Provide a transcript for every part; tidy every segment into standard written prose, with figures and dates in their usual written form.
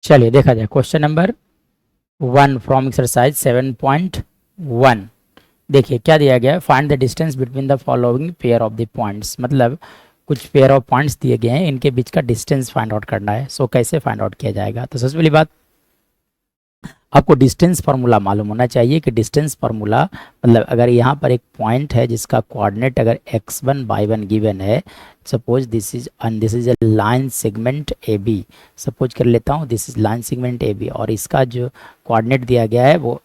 चलिए देखा जाए क्वेश्चन नंबर 1 फ्रॉम एक्सरसाइज 7.1। देखिए क्या दिया गया है, find the distance between the following pair of the points. मतलब कुछ पेयर ऑफ पॉइंट्स दिए गए हैं, इनके बीच का डिस्टेंस फाइंड आउट करना है। सो कैसे फाइंड आउट किया जाएगा? तो सबसे पहली बात, आपको डिस्टेंस फार्मूला मालूम होना चाहिए कि डिस्टेंस फार्मूला मतलब अगर यहाँ पर एक पॉइंट है जिसका कोऑर्डिनेट अगर x1 y1 गिवन है, suppose this is a line segment A B, suppose कर लेता हूँ this is line segment A B, और इसका जो कोऑर्डिनेट दिया गया है वो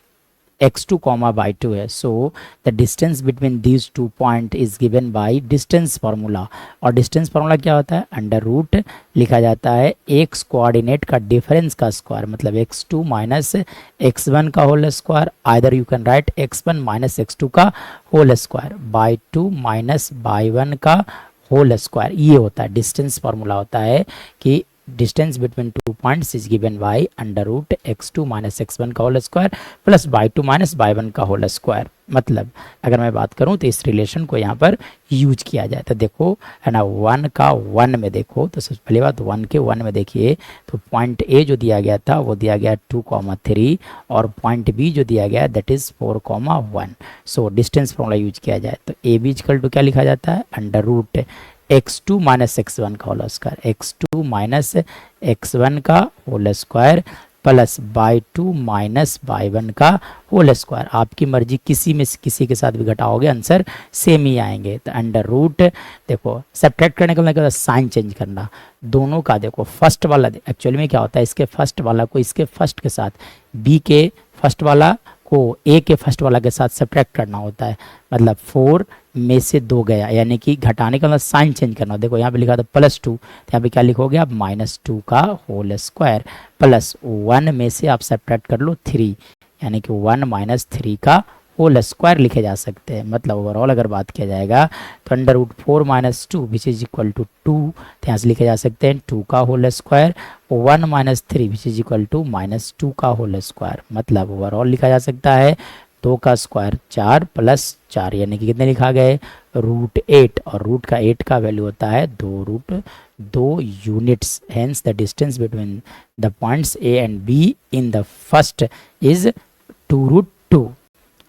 x2 कॉमा y2 है। So the distance between these two point is given by distance formula. और डिस्टेंस फार्मूला क्या होता है? अंडर रूट लिखा जाता है x कोऑर्डिनेट का डिफरेंस का स्क्वायर, मतलब x2 माइनस x1 का whole square, either you can write x1 minus x2 का whole square y 2 minus y 1 का होल स्क्वायर। ये होता है डिस्टेंस फार्मूला, होता है कि distance between two points is given by under root x2 minus x1 का whole square plus y 2 minus y 1 का होल स्क्वायर। मतलब अगर मैं बात करूं तो इस रिलेशन को यहाँ पर यूज किया जाए। तो देखो है ना, 1 का 1 में देखो, तो सबसे पहली बात 1 के 1 में देखिए तो पॉइंट ए जो दिया गया था वो दिया गया 2,3 और पॉइंट बी जो दिया गया that is 4,1। So distance formula use किया जाए तो ए बी इक्वल टू क्या लिखा जाता है? Under root x2 minus x1 का whole square, x2 minus x1 का whole square plus y 2 minus y 1 का होल स्क्वायर। आपकी मर्जी, किसी में किसी के साथ भी घटाओगे आंसर सेम ही आएंगे। तो अंडर रूट देखो सब्ट्रैक्ट करने का मतलब क्या होता है? साइन चेंज करना। दोनों का देखो फर्स्ट वाला एक्चुअली में क्या होता है, इसके फर्स्ट वाला को इसके फर्स्ट के साथ, बी के फर्स्ट वाला को ए के फर्स्ट वाला के साथ सब्ट्रैक्ट करना होता है। मतलब 4 में से 2 गया, यानी कि घटाने का मतलब साइन चेंज करना। देखो यहाँ पे लिखा था +2, तो यहाँ पे क्या लिखोगे आप? -2 का होल स्क्वायर प्लस 1 में से आप सब्ट्रैक्ट कर लो 3, यानी कि 1 माइनस 3 का होल स्क्वायर लिखे जा सकते हैं। मतलब ओवरऑल अगर बात किया जाएगा तो under root 4 minus 2 which is equal to 2, तो यहाँ से लिखे जा सकते हैं 2 का whole square, 1 minus 3 which is equal to -2 का होल स्क्वायर। मतलब ओवरऑल लिखा जा सकता है 2 का स्क्वायर 4 प्लस 4, यानी कि कितने लिखा गए? √8, और रूट का 8 का वैल्यू होता है 2 units. Hence the distance between the points A and be in the first is 2√2।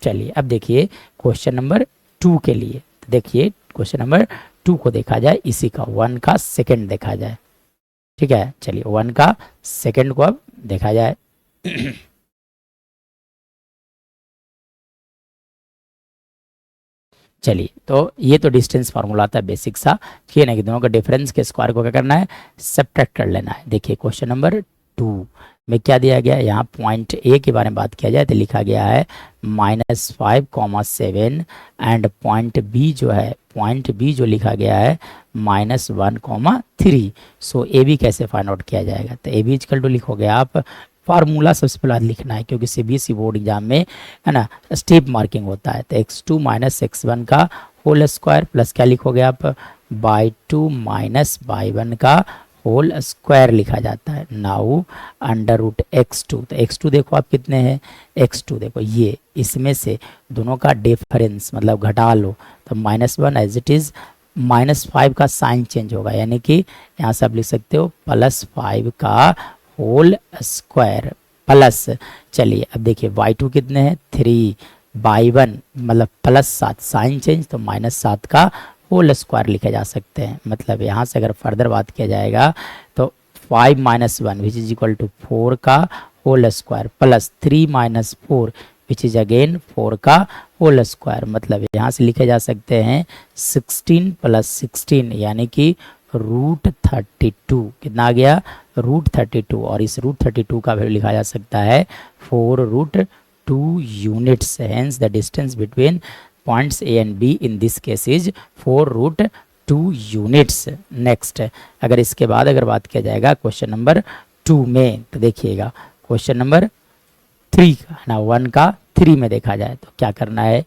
चलिए अब देखिए क्वेश्चन नंबर 2 के लिए। तो देखिए क्वेश्चन नंबर 2 को देखा जाए, इसी का 1 का सेकंड देखा जाए। ठीक है, चलिए 1 का सेकंड को अब देखा जाए। चलिए तो ये तो डिस्टेंस फार्मूला था बेसिक सा, ठीक है ना, कि दोनों का डिफरेंस के स्क्वायर को क्या करना है? सब्ट्रैक्ट कर लेना है। देखिए क्वेश्चन नंबर 2 में क्या दिया गया है? यहाँ पॉइंट ए के बारे में बात किया जाए तो लिखा गया है -5,7 एंड पॉइंट बी जो है, पॉइंट बी जो लिखा गया है -1,3। सो ए बी कैसे फाइंड आउट किया जाएगा? तो ए बी इक्वल टू लिखोगे आप, फार्मूला सबसे पहले लिखना है क्योंकि सीबीएसई बोर्ड एग्जाम में है ना स्टेप मार्किंग होता है। तो x2 माइनस x1 का होल स्क्वायर प्लस क्या लिखोगे आप? बाय 2 माइनस बाय 1 का होल स्क्वायर लिखा जाता है। नाउ अंडर रूट x2, तो x2 देखो आप कितने हैं? x2 देखो ये, इसमें से दोनों का डिफरेंस मतलब घटा लो तो -1 एज इट इज़, -5 का साइन चेंज होगा, यानी कि यहाँ से आप लिख सकते हो +5 का होल स्क्वायर प्लस, चलिए अब देखिए y2 कितने हैं? 3 बाई 1 मतलब +7, साइन चेंज तो -7 का होल स्क्वायर लिखे जा सकते हैं। मतलब यहाँ से अगर फर्दर बात किया जाएगा तो 5 minus 1 which is equal to 4 का whole square plus 3 minus 4 which is again 4 का होल स्क्वायर। मतलब यहाँ से लिखे जा सकते हैं 16 प्लस 16 यानी कि √32। कितना आ गया? √32, और इस √32 का वैल्यू लिखा जा सकता है 4√2 units. Hence the distance between points A and be in this case is 4√2 units. Next, अगर इसके बाद अगर बात किया जाएगा क्वेश्चन नंबर 2 में, तो देखिएगा क्वेश्चन नंबर 3 का है ना, 1 का 3 में देखा जाए तो क्या करना है?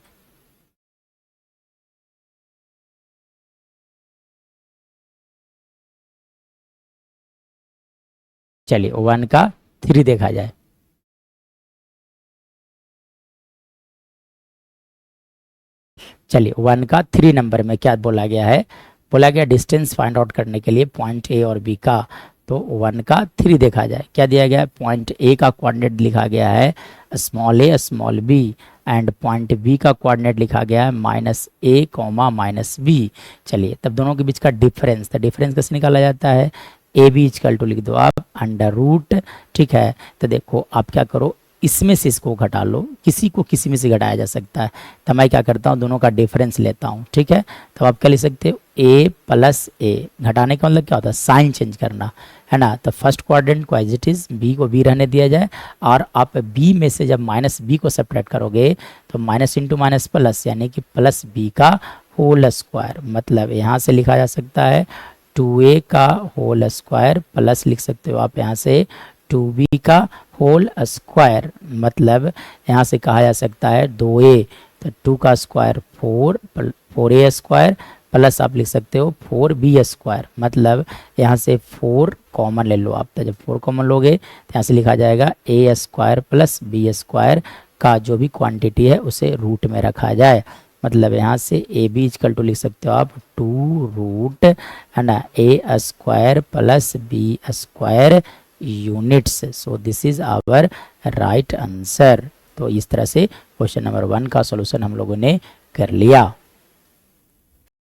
चलिए 1 का 3 देखा जाए। चलिए 1 का 3 नंबर में क्या बोला गया है? बोला गया डिस्टेंस फाइंड आउट करने के लिए पॉइंट ए और बी का, तो 1 का 3 देखा जाए, क्या दिया गया है, पॉइंट ए का कोऑर्डिनेट लिखा गया है small A small B and point B का कोऑर्डिनेट लिखा गया है minus A comma minus B. चलिए तब दोनों के बीच का डिफरेंस, तो डिफरेंस कैसे निकाला जाता है, ए बी इक्वल टू लिख दो आप अंडर रूट, ठीक है। तो देखो आप क्या करो, इसमें से इसको घटा लो, किसी को किसी में से घटाया जा सकता है, तो मैं क्या करता हूँ दोनों का डिफरेंस लेता हूँ, ठीक है। तो आप क्या लिख सकते हो, ए प्लस ए, घटाने का मतलब क्या होता है, साइन चेंज करना, है ना। तो फर्स्ट क्वाड्रेंट को एज इट इज, बी को बी रहने दिया जाए, और आप बी में से जब माइनस बी को सेपरेट करोगे तो माइनस इंटू माइनस प्लस, यानी कि प्लस बी का होल स्क्वायर, मतलब यहाँ से लिखा जा सकता है 2a का होल स्क्वायर प्लस लिख सकते हो आप यहाँ से 2b का होल स्क्वायर, मतलब यहाँ से कहा जा सकता है 2a, तो 2 का स्क्वायर 4a स्क्वायर प्लस आप लिख सकते हो 4b स्क्वायर, मतलब यहाँ से 4 कॉमन ले लो आप, तो जब 4 कॉमन लोगे तो यहाँ से लिखा जाएगा a square plus b square का जो भी क्वांटिटी है उसे रूट में रखा जाए, मतलब यहाँ से ए बी इक्वल टू लिख सकते हो आप 2 रूट, है ना, A square plus B square units. So this is our right answer. तो इस तरह से क्वेश्चन नंबर 1 का सॉल्यूशन हम लोगों ने कर लिया।